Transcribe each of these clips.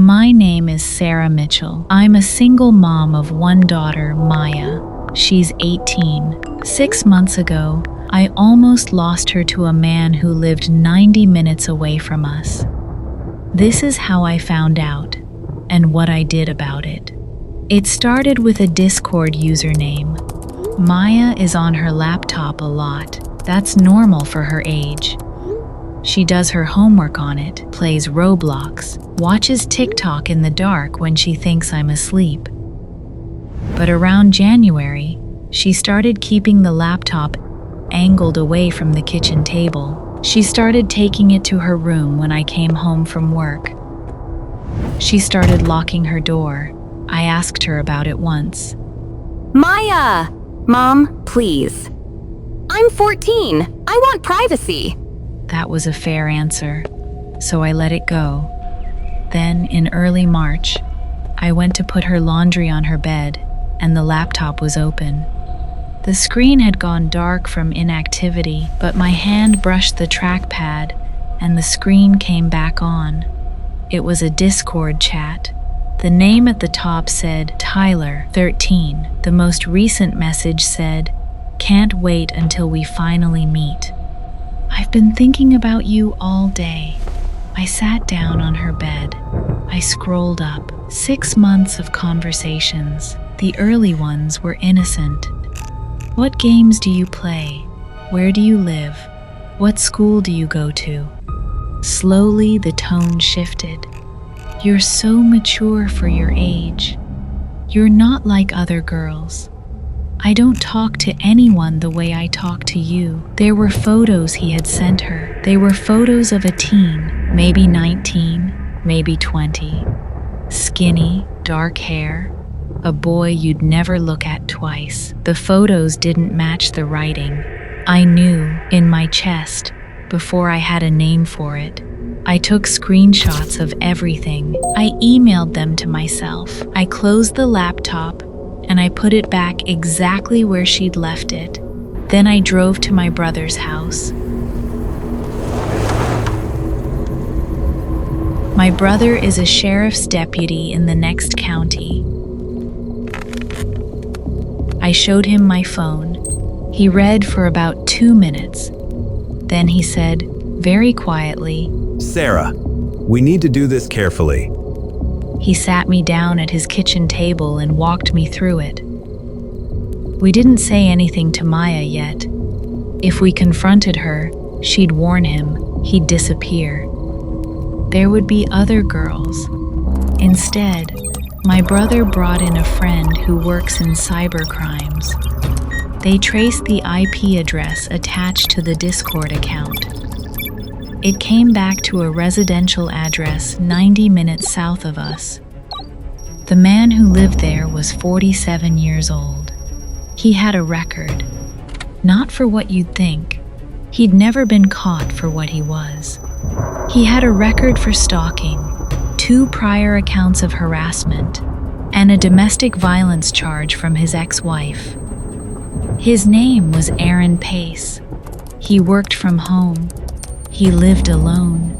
My name is Sarah Mitchell. I'm a single mom of one daughter, Maya. She's 18. 6 months ago, I almost lost her to a man who lived 90 minutes away from us. This is how I found out, and what I did about it. It started with a Discord username. Maya is on her laptop a lot. That's normal for her age. She does her homework on it, plays Roblox, watches TikTok in the dark when she thinks I'm asleep. But around January, she started keeping the laptop angled away from the kitchen table. She started taking it to her room when I came home from work. She started locking her door. I asked her about it once. Maya! Mom, please. I'm 14. I want privacy. That was a fair answer, so I let it go. Then, in early March, I went to put her laundry on her bed, and the laptop was open. The screen had gone dark from inactivity, but my hand brushed the trackpad, and the screen came back on. It was a Discord chat. The name at the top said Tyler, 13. The most recent message said, "Can't wait until we finally meet. I've been thinking about you all day." I sat down on her bed. I scrolled up. 6 months of conversations. The early ones were innocent. What games do you play? Where do you live? What school do you go to? Slowly, the tone shifted. You're so mature for your age. You're not like other girls. I don't talk to anyone the way I talk to you. There were photos he had sent her. They were photos of a teen, maybe 19, maybe 20. Skinny, dark hair, a boy you'd never look at twice. The photos didn't match the writing. I knew, in my chest, before I had a name for it. I took screenshots of everything. I emailed them to myself. I closed the laptop, and I put it back exactly where she'd left it. Then I drove to my brother's house. My brother is a sheriff's deputy in the next county. I showed him my phone. He read for about 2 minutes. Then he said, very quietly, "Sarah, we need to do this carefully." He sat me down at his kitchen table and walked me through it. We didn't say anything to Maya yet. If we confronted her, she'd warn him, he'd disappear. There would be other girls. Instead, my brother brought in a friend who works in cyber crimes. They traced the IP address attached to the Discord account. It came back to a residential address 90 minutes south of us. The man who lived there was 47 years old. He had a record. Not for what you'd think. He'd never been caught for what he was. He had a record for stalking, 2 prior accounts of harassment, and a domestic violence charge from his ex-wife. His name was Aaron Pace. He worked from home. He lived alone.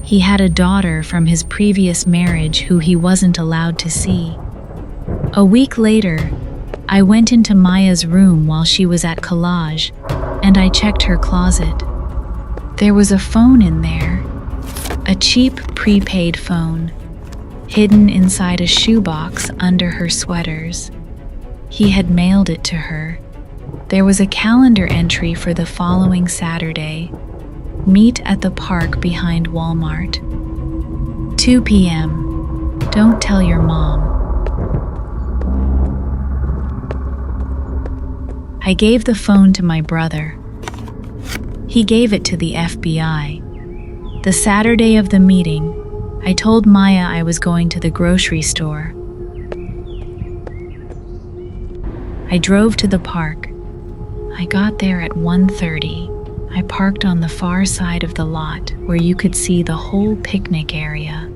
He had a daughter from his previous marriage who he wasn't allowed to see. A week later, I went into Maya's room while she was at collage, and I checked her closet. There was a phone in there, a cheap prepaid phone, hidden inside a shoebox under her sweaters. He had mailed it to her. There was a calendar entry for the following Saturday. Meet at the park behind Walmart. 2 p.m. Don't tell your mom. I gave the phone to my brother. He gave it to the FBI. The Saturday of the meeting, I told Maya I was going to the grocery store. I drove to the park. I got there at 1:30. I parked on the far side of the lot where you could see the whole picnic area.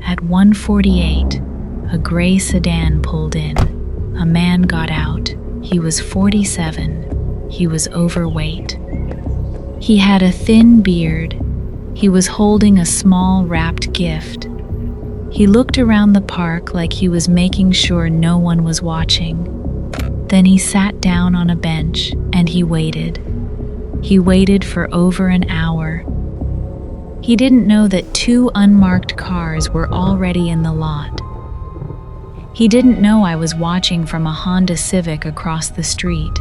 At 1:48, a gray sedan pulled in. A man got out. He was 47. He was overweight. He had a thin beard. He was holding a small wrapped gift. He looked around the park like he was making sure no one was watching. Then he sat down on a bench and he waited. He waited for over an hour. He didn't know that 2 unmarked cars were already in the lot. He didn't know I was watching from a Honda Civic across the street.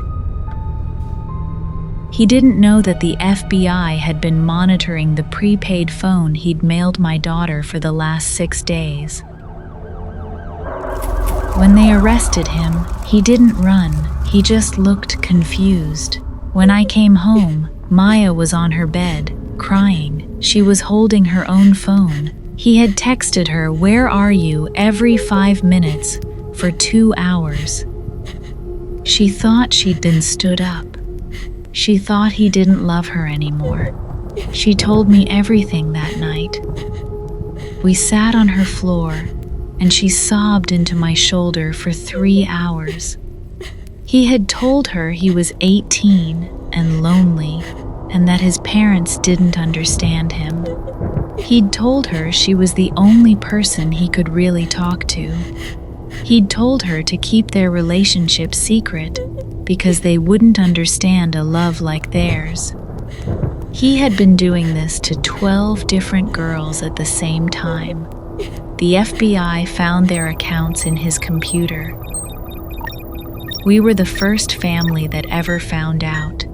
He didn't know that the FBI had been monitoring the prepaid phone he'd mailed my daughter for the last 6 days. When they arrested him, he didn't run. He just looked confused. When I came home, Maya was on her bed, crying. She was holding her own phone. He had texted her, "Where are you?" every 5 minutes for 2 hours. She thought she'd been stood up. She thought he didn't love her anymore. She told me everything that night. We sat on her floor, and she sobbed into my shoulder for 3 hours. He had told her he was 18 and lonely, and that his parents didn't understand him. He'd told her she was the only person he could really talk to. He'd told her to keep their relationship secret because they wouldn't understand a love like theirs. He had been doing this to 12 different girls at the same time. The FBI found their accounts in his computer. We were the first family that ever found out.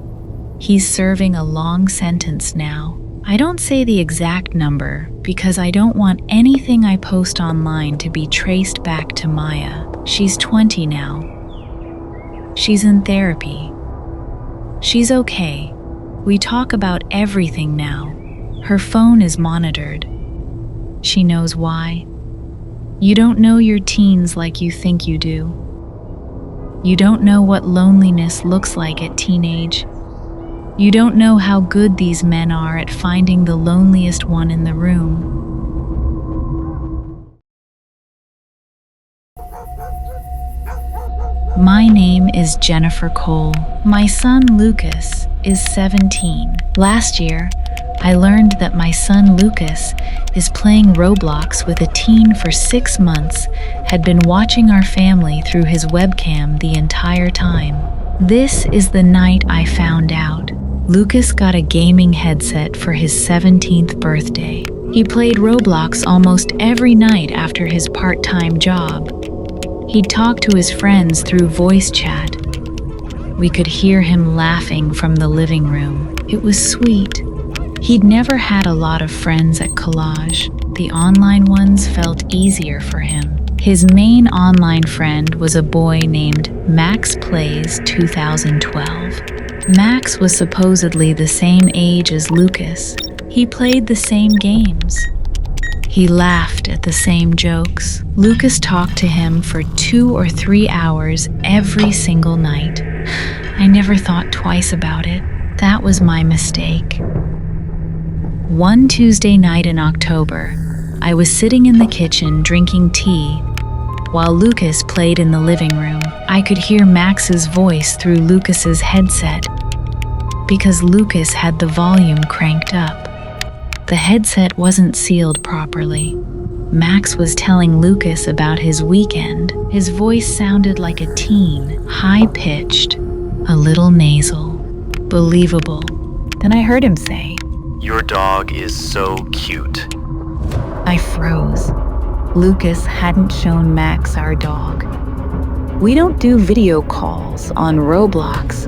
He's serving a long sentence now. I don't say the exact number because I don't want anything I post online to be traced back to Maya. She's 20 now. She's in therapy. She's okay. We talk about everything now. Her phone is monitored. She knows why. You don't know your teens like you think you do. You don't know what loneliness looks like at teenage. You don't know how good these men are at finding the loneliest one in the room. My name is Jennifer Cole. My son Lucas is 17. Last year, I learned that my son Lucas is playing Roblox with a teen for 6 months, had been watching our family through his webcam the entire time. This is the night I found out. Lucas got a gaming headset for his 17th birthday. He played Roblox almost every night after his part-time job. He'd talk to his friends through voice chat. We could hear him laughing from the living room. It was sweet. He'd never had a lot of friends at college. The online ones felt easier for him. His main online friend was a boy named Max Plays 2012. Max was supposedly the same age as Lucas. He played the same games. He laughed at the same jokes. Lucas talked to him for 2 or 3 hours every single night. I never thought twice about it. That was my mistake. One Tuesday night in October, I was sitting in the kitchen drinking tea while Lucas played in the living room. I could hear Max's voice through Lucas's headset because Lucas had the volume cranked up. The headset wasn't sealed properly. Max was telling Lucas about his weekend. His voice sounded like a teen, high-pitched, a little nasal, believable. Then I heard him say, "Your dog is so cute." I froze. Lucas hadn't shown Max our dog. We don't do video calls on Roblox.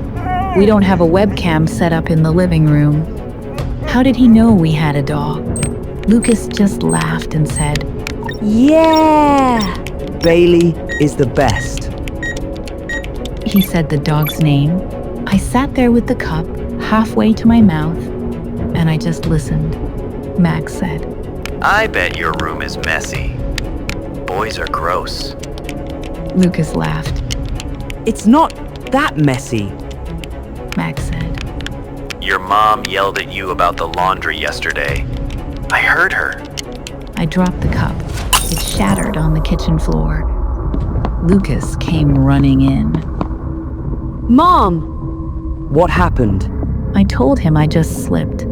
We don't have a webcam set up in the living room. How did he know we had a dog? Lucas just laughed and said, "Yeah! Bailey is the best." He said the dog's name. I sat there with the cup halfway to my mouth, and I just listened. Max said, "I bet your room is messy. Boys are gross." Lucas laughed. "It's not that messy." Max said, "Your mom yelled at you about the laundry yesterday. I heard her." I dropped the cup. It shattered on the kitchen floor. Lucas came running in. "Mom!" "What happened?" I told him I just slipped.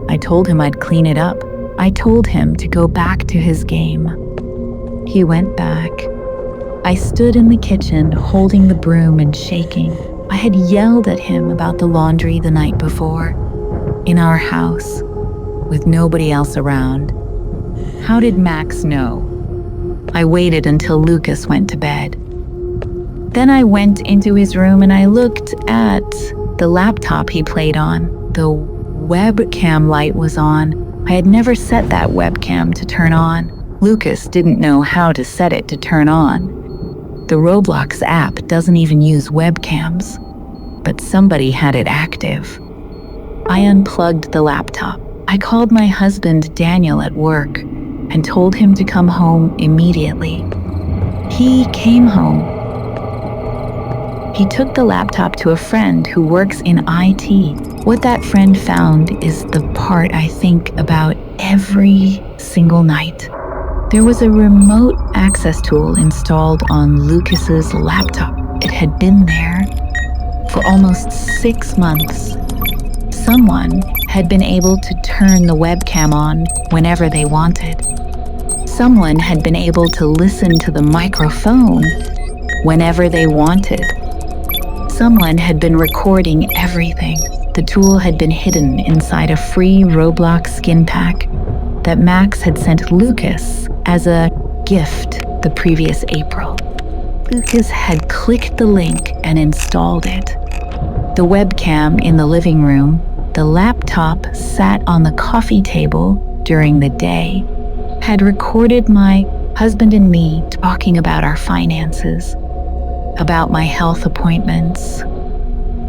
I told him I'd clean it up. I told him to go back to his game. He went back. I stood in the kitchen, holding the broom and shaking. I had yelled at him about the laundry the night before, in our house, with nobody else around. How did Max know? I waited until Lucas went to bed. Then I went into his room and I looked at the laptop he played on. The webcam light was on. I had never set that webcam to turn on. Lucas didn't know how to set it to turn on. The Roblox app doesn't even use webcams, but somebody had it active. I unplugged the laptop. I called my husband Daniel at work and told him to come home immediately. He came home. He took the laptop to a friend who works in IT. What that friend found is the part I think about every single night. There was a remote access tool installed on Lucas's laptop. It had been there for almost 6 months. Someone had been able to turn the webcam on whenever they wanted. Someone had been able to listen to the microphone whenever they wanted. Someone had been recording everything. The tool had been hidden inside a free Roblox skin pack that Max had sent Lucas as a gift the previous April. Lucas had clicked the link and installed it. The webcam in the living room, the laptop sat on the coffee table during the day, had recorded my husband and me talking about our finances, about my health appointments,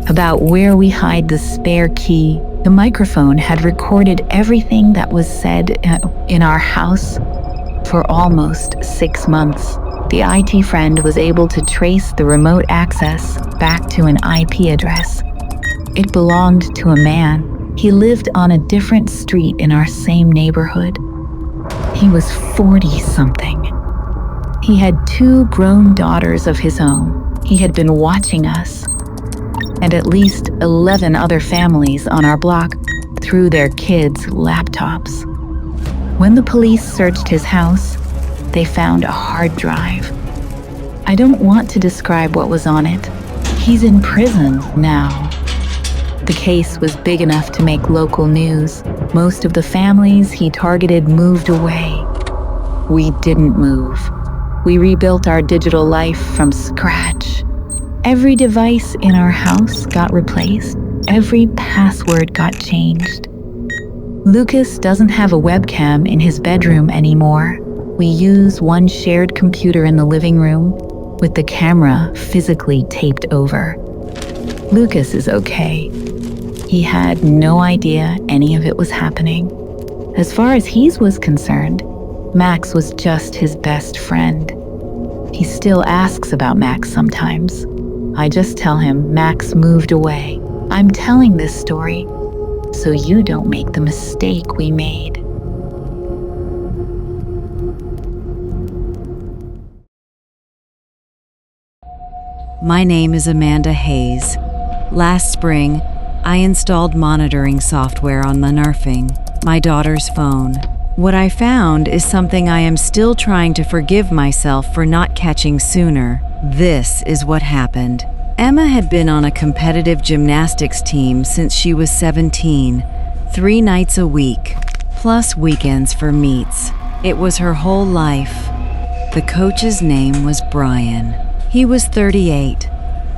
about where we hide the spare key. The microphone had recorded everything that was said in our house for almost 6 months. The IT friend was able to trace the remote access back to an IP address. It belonged to a man. He lived on a different street in our same neighborhood. He was 40-something. He had 2 grown daughters of his own. He had been watching us and at least 11 other families on our block through their kids' laptops. When the police searched his house, they found a hard drive. I don't want to describe what was on it. He's in prison now. The case was big enough to make local news. Most of the families he targeted moved away. We didn't move. We rebuilt our digital life from scratch. Every device in our house got replaced. Every password got changed. Lucas doesn't have a webcam in his bedroom anymore. We use one shared computer in the living room with the camera physically taped over. Lucas is okay. He had no idea any of it was happening. As far as he was concerned, Max was just his best friend. He still asks about Max sometimes. I just tell him Max moved away. I'm telling this story so you don't make the mistake we made. My name is Amanda Hayes. Last spring, I installed monitoring software on my daughter's phone. What I found is something I am still trying to forgive myself for not catching sooner. This is what happened. Emma had been on a competitive gymnastics team since she was 17, 3 nights a week, plus weekends for meets. It was her whole life. The coach's name was Brian. He was 38.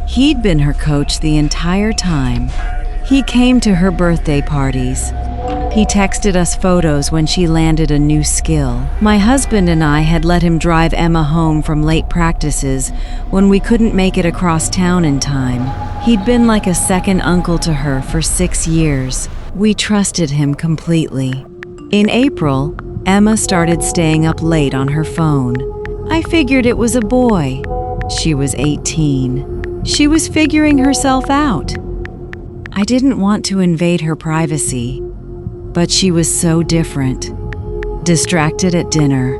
He'd been her coach the entire time. He came to her birthday parties. He texted us photos when she landed a new skill. My husband and I had let him drive Emma home from late practices when we couldn't make it across town in time. He'd been like a second uncle to her for 6 years. We trusted him completely. In April, Emma started staying up late on her phone. I figured it was a boy. She was 18. She was figuring herself out. I didn't want to invade her privacy, but she was so different. Distracted at dinner,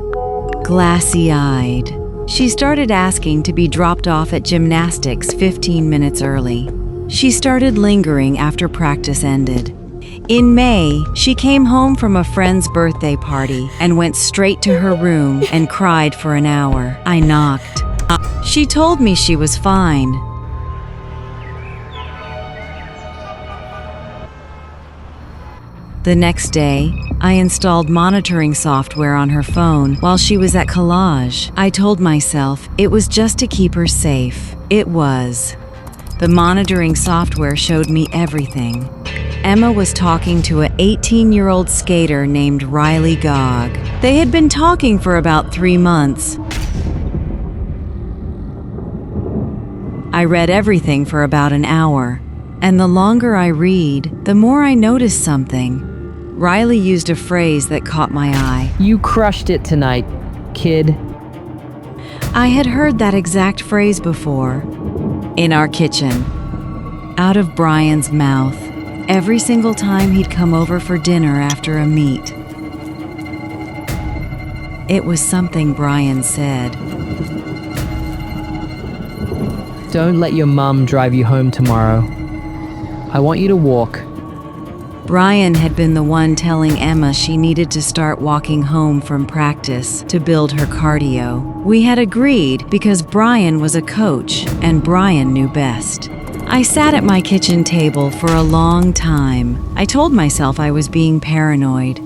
glassy-eyed. She started asking to be dropped off at gymnastics 15 minutes early. She started lingering after practice ended. In May, she came home from a friend's birthday party and went straight to her room and cried for an hour. I knocked. She told me she was fine. The next day, I installed monitoring software on her phone while she was at collage. I told myself it was just to keep her safe. It was. The monitoring software showed me everything. Emma was talking to an 18-year-old skater named Riley Gog. They had been talking for about 3 months. I read everything for about an hour, and the longer I read, the more I noticed something. Riley used a phrase that caught my eye. You crushed it tonight, kid. I had heard that exact phrase before. In our kitchen. Out of Brian's mouth. Every single time he'd come over for dinner after a meet. It was something Brian said. Don't let your mum drive you home tomorrow. I want you to walk. Brian had been the one telling Emma she needed to start walking home from practice to build her cardio. We had agreed because Brian was a coach and Brian knew best. I sat at my kitchen table for a long time. I told myself I was being paranoid.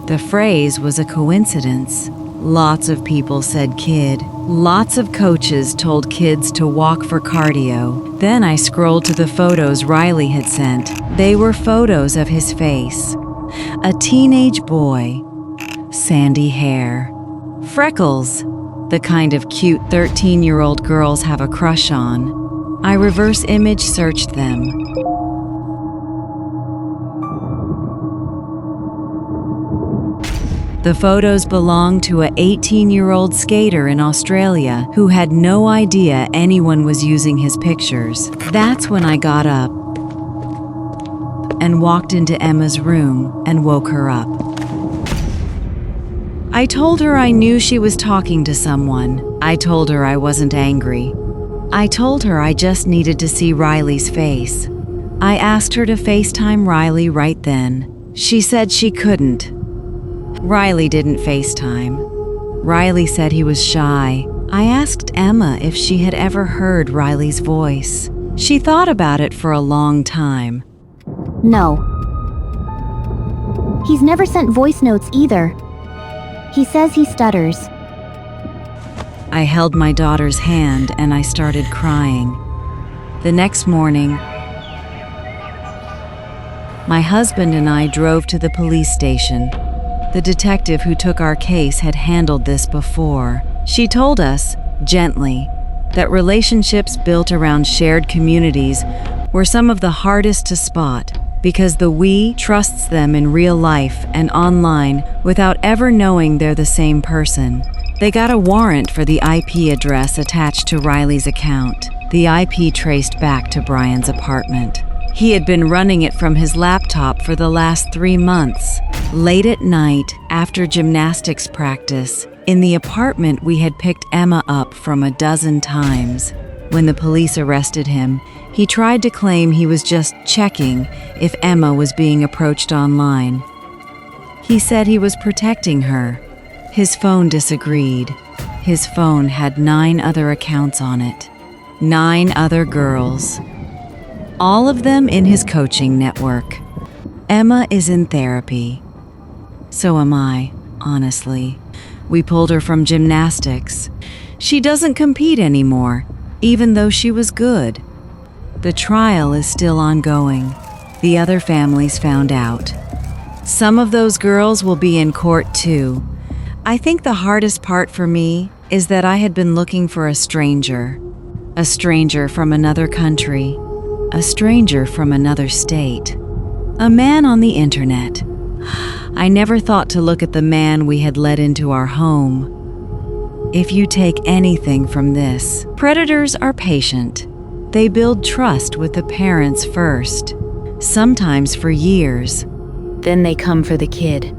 The phrase was a coincidence. Lots of people said kid. Lots of coaches told kids to walk for cardio. Then I scrolled to the photos Riley had sent. They were photos of his face. A teenage boy. Sandy hair. Freckles. The kind of cute 13-year-old girls have a crush on. I reverse image searched them. The photos belonged to an 18-year-old skater in Australia who had no idea anyone was using his pictures. That's when I got up and walked into Emma's room and woke her up. I told her I knew she was talking to someone. I told her I wasn't angry. I told her I just needed to see Riley's face. I asked her to FaceTime Riley right then. She said she couldn't. Riley didn't FaceTime. Riley said he was shy. I asked Emma if she had ever heard Riley's voice. She thought about it for a long time. No. He's never sent voice notes either. He says he stutters. I held my daughter's hand and I started crying. The next morning, my husband and I drove to the police station. The detective who took our case had handled this before. She told us, gently, that relationships built around shared communities were some of the hardest to spot because the we trusts them in real life and online without ever knowing they're the same person. They got a warrant for the IP address attached to Riley's account. The IP traced back to Brian's apartment. He had been running it from his laptop for the last 3 months. Late at night, after gymnastics practice, in the apartment we had picked Emma up from a dozen times. When the police arrested him, he tried to claim he was just checking if Emma was being approached online. He said he was protecting her. His phone disagreed. His phone had 9 other accounts on it. 9 other girls. All of them in his coaching network. Emma is in therapy. So am I, honestly. We pulled her from gymnastics. She doesn't compete anymore, even though she was good. The trial is still ongoing. The other families found out. Some of those girls will be in court too. I think the hardest part for me is that I had been looking for a stranger from another country, a stranger from another state, a man on the internet. I never thought to look at the man we had let into our home. If you take anything from this, predators are patient. They build trust with the parents first, sometimes for years. Then they come for the kid.